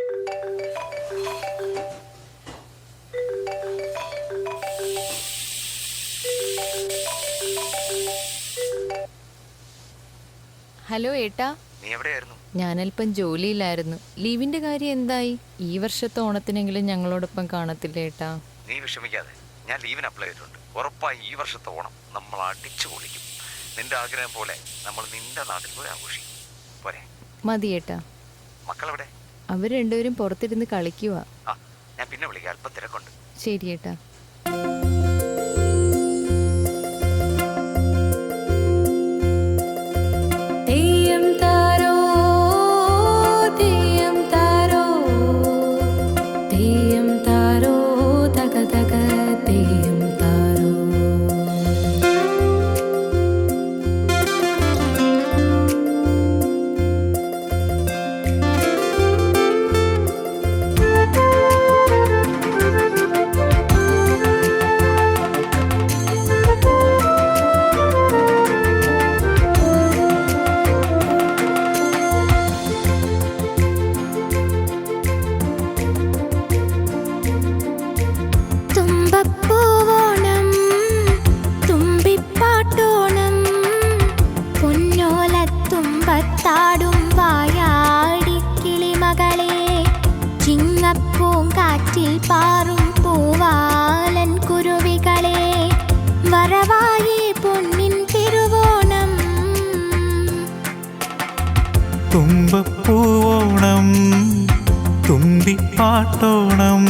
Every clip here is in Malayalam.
ഹലോ ഏട്ടാ, നീ എവിടെയായിരുന്നു? ഞാനല്പം ജോലിയിലായിരുന്നു. ലീവിന്റെ കാര്യം എന്തായി? ഈ വർഷത്തെ ഓണത്തിനെങ്കിലും ഞങ്ങളോടൊപ്പം കാണത്തില്ല ഏട്ടാ. നീ വിഷമിക്കാതെ, ഞാൻ ലീവിന് അപ്ലൈ ചെയ്തിട്ടുണ്ട്. ഉറപ്പായി ഈ വർഷത്തെ ഓണം നമ്മൾ അടിച്ചു പൊളിക്കും. നിന്റെ ആഗ്രഹം പോലെ നമ്മൾ നിന്റെ നാട്ടിൽ പോയി ആഘോഷിക്കും. പോരെ? മതി ഏട്ടാ. മക്കളെവിടെ? അവർ രണ്ടുപേരും പുറത്തിരുന്ന് കളിക്കുക. ആ, ഞാൻ പിന്നെ വിളിക്കാം, അല്പം തിരക്കുണ്ട്. ശരി ഏട്ടാ. പാറും പൂവാലൻ കുരുവികളെ വരവായി പൊന്നിൻ തിരുവോണം. തുമ്പപ്പൂവോണം തുമ്പിപ്പാട്ടോണം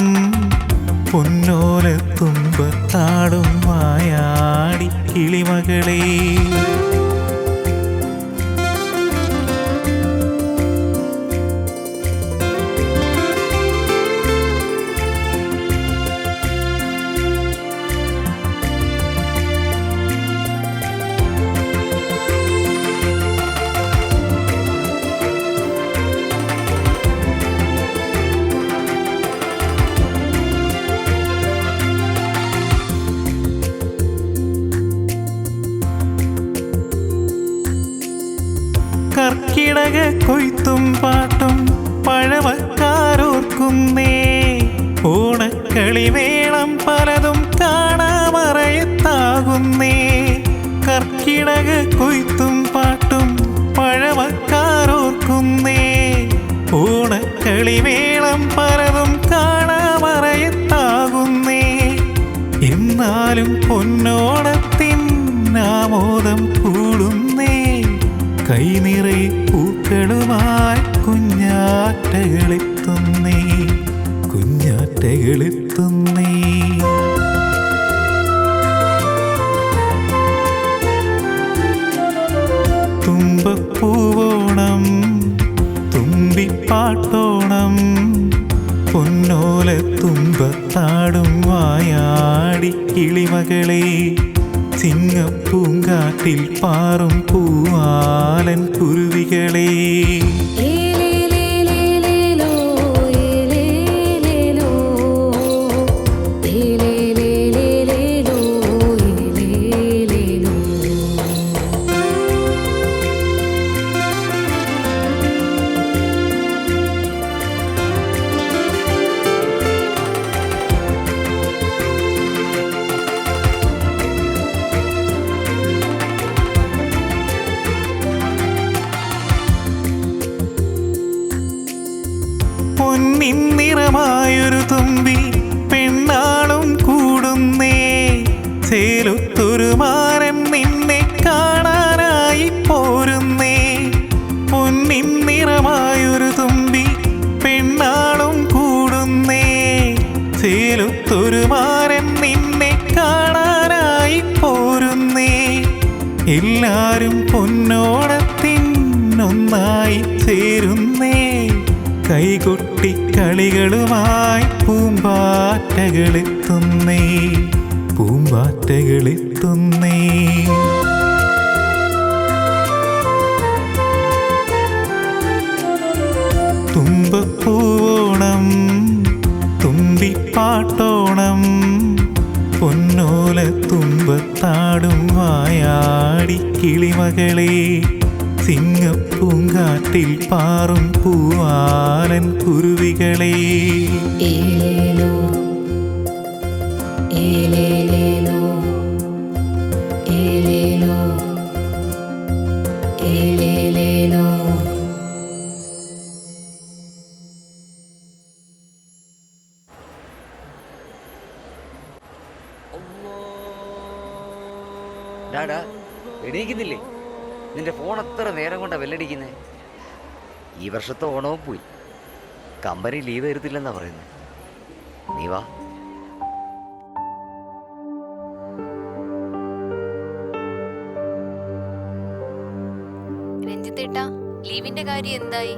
പൊന്നോല തുമ്പത്താടും വായാടി കിളിമകളെ. കർക്കിടക കൊയ്ത്തും പാട്ടും പഴമക്കാരോർക്കുന്നേ. ഓണക്കളിമേളം പലതും കാണാമറയത്താകുന്നേ. കർക്കിടക കൊയ്ത്തും പാട്ടും പഴമക്കാരോർക്കുന്നേ. ഓണക്കളിമേളം പലതും കാണാമറയത്താകുന്നേ. എന്നാലും പൊന്നോണത്തിൻ ആമോദം കൂടുന്നേ. കൈനിറയെ പൂക്കളുമായി കുഞ്ഞാറ്റകളെത്തുന്നേ, കുഞ്ഞാറ്റകളെത്തുന്നേ. തുമ്പപ്പൂവോണം തുമ്പിപ്പാട്ടോണം പൊന്നോല തുമ്പത്താടും വായാടി കിളിമകളെ. സിംഗപ്പൂങ്കാറ്റിൽ പാറും പൂവാലൻ കുരുവികളെ. പൊന്നിൻ നിറമായൊരു തുമ്പി പെണ്ണാളും കൂടുന്നേ. ചേലൊത്തൊരു മാരൻ നിന്നെ കാണാനായി പോരുന്നേ. പൊന്നിൻ നിറമായൊരു തുമ്പി പെണ്ണാളും കൂടുന്നേ. ചേലൊത്തൊരു മാരൻ നിന്നെ കാണാനായി പോരുന്നേ. എല്ലാരും പൊന്നോണത്തിനൊന്നായി ചേരുന്നേ. കൈകൊട്ടിക്കളികളുമായി പൂമ്പാറ്റകളെത്തുന്നേ, പൂമ്പാറ്റകളെത്തുന്നേ. തുമ്പപ്പൂവോണം തുമ്പിപ്പാട്ടോണം പൊന്നോല തുമ്പത്താടും വായാടി കിളിമകളെ. ചിങ്ങപ്പൂങ്കാറ്റിൽ പാറും പൂവാലൻ കുരുവികളെ ഏലേലോ ഏലേലേലോ ഏലേലോ ഏലേലേലോ. ഡാടാ എണീക്കുന്നില്ലേ? നിന്റെ ഫോൺ എത്ര നേരം കൊണ്ടാ വെല്ലടിക്കുന്നേ? ഈ വർഷത്തെ ഓണവും പോയി. കമ്പനി ലീവ് തരത്തില്ലെന്നാ പറയുന്നത്. നീ വാ. രഞ്ജിത്തേട്ടാ, ലീവിന്റെ കാര്യം എന്തായി?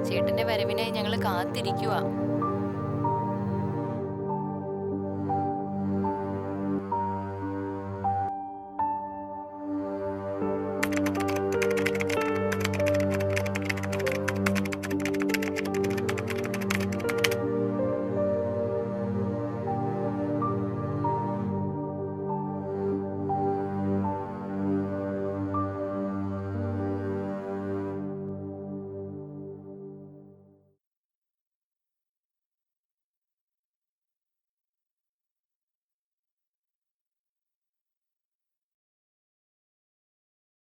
ചേട്ടന്റെ വരവിനായി ഞങ്ങൾ കാത്തിരിക്കുവാ.